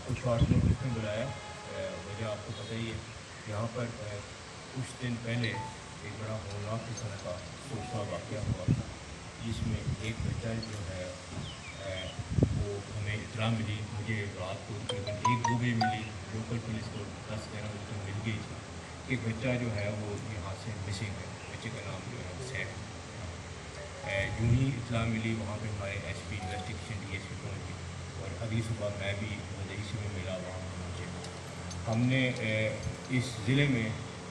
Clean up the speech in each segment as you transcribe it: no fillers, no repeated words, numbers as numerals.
आपको short notice में बुलाया। वजह आपको पता ही है। यहाँ पर कुछ दिन पहले एक बड़ा होलनाक किस्म का सोशल वाक़या हुआ, जिसमें एक बच्चा जो है वो हमें इत्तला मिली, मुझे रात को तकरीबन 1-2 बजे मिली, लोकल पुलिस को 10-11 बजे तक मिल गई थी कि एक बच्चा जो है वो यहाँ से मिसिंग है। बच्चे का नाम जो है हुसैन है। यूँ ही इत्तला मिली, वहाँ पे हमारे एसपी इन्वेस्टिगेशन डीएसपी पहुँचे और अगली सुबह मैं भी वजह में मिला, वहाँ पहुँचे। हमने इस ज़िले में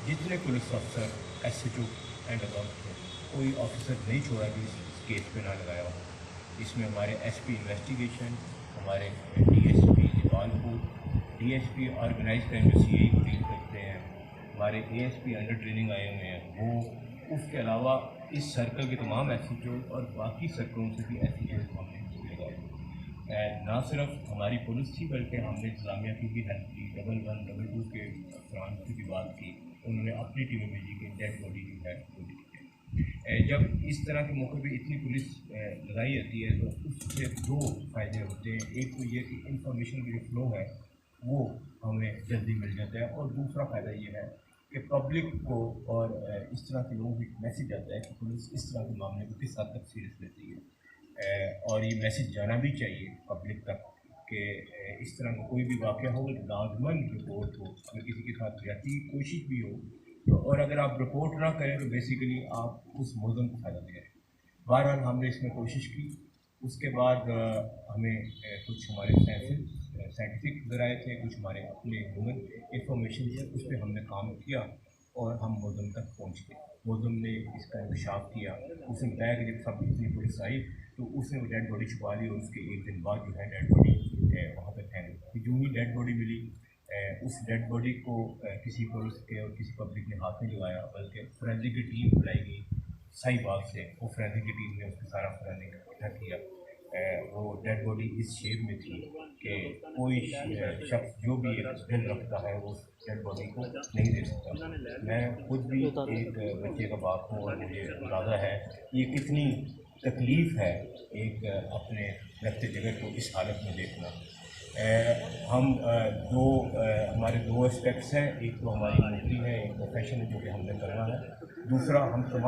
जितने पुलिस अफसर, एसएचओ एंड अबव थे, कोई ऑफिसर नहीं छोड़ा कि इस केस पे ना लगाया हो। इसमें हमारे एसपी इन्वेस्टिगेशन, हमारे DSP Jamalpur, DSP organise crime जो सीआई को डील करते हैं, हमारे एएसपी अंडर ट्रेनिंग आए हुए हैं वो, उसके अलावा इस सर्कल के तमाम एसएचओ और बाकी सर्कलों से भी एसएचओ हमने लगाए। ना सिर्फ हमारी पुलिस थी बल्कि हमने इंतजामिया की भी हेल्प की। 11 2 के अफसरान की भी बात की, उन्होंने अपनी टीमें भेजी कि डेड बॉडी जो है वो देखते हैं। जब इस तरह के मौके पे इतनी पुलिस लगाई जाती है तो उससे दो फ़ायदे होते हैं। एक तो ये कि इंफॉर्मेशन की जो फ्लो है वो हमें जल्दी मिल जाता है, और दूसरा फ़ायदा ये है कि पब्लिक को और इस तरह के लोगों को मैसेज आता है कि पुलिस इस तरह के मामले को किस हद तक सीरियस लेती है। और ये मैसेज जाना भी चाहिए पब्लिक तक कि इस तरह का कोई भी वाक़या हो, लाज़मन रिपोर्ट हो। अगर किसी के साथ ज़्यादती की कोशिश भी हो तो, और अगर आप रिपोर्ट ना करें तो बेसिकली आप उस मुलज़म को फ़ायदा दे रहे हैं। बहरहाल हमने इसमें कोशिश की। उसके बाद हमें कुछ हमारे साइंटिफिक ज़राए थे, कुछ हमारे अपने ह्यूमन इंफॉर्मेशन थे, उस पर हमने काम किया और हम मुलज़म तक पहुँच गए। मुलज़म ने इसका इंकशाफ किया। उसने बताया कि जब सब इतनी पुलिस आई तो उसने वो डेड बॉडी छुपा ली और उसके एक दिन बाद जो है डेड बॉडी वहाँ पर फेंक दी। जो ही डेड बॉडी मिली, उस डेड बॉडी को किसी पुलिस के और किसी पब्लिक ने हाथ नहीं लगाया, बल्कि फोरेंसिक की टीम बुलाई गई साहिबाग से। वो फोरेंसिक की टीम ने उसका सारा फोरेंसिक इकट्ठा किया। वो डेड बॉडी इस शेप में थी कि कोई शख्स जो भी एक दिल रखता है वो डेड बॉडी को नहीं दे सकता। मैं खुद भी एक बच्चे का बाप हूँ और मुझे अंदाज़ा है ये कितनी तकलीफ़ है एक अपने रखते जगह को इस हालत में देखना। हम हमारे दो एस्पेक्ट्स हैं। एक तो हमारी नौकरी है, एक प्रोफेशन है जो कि हमने करना है। दूसरा हम तमाम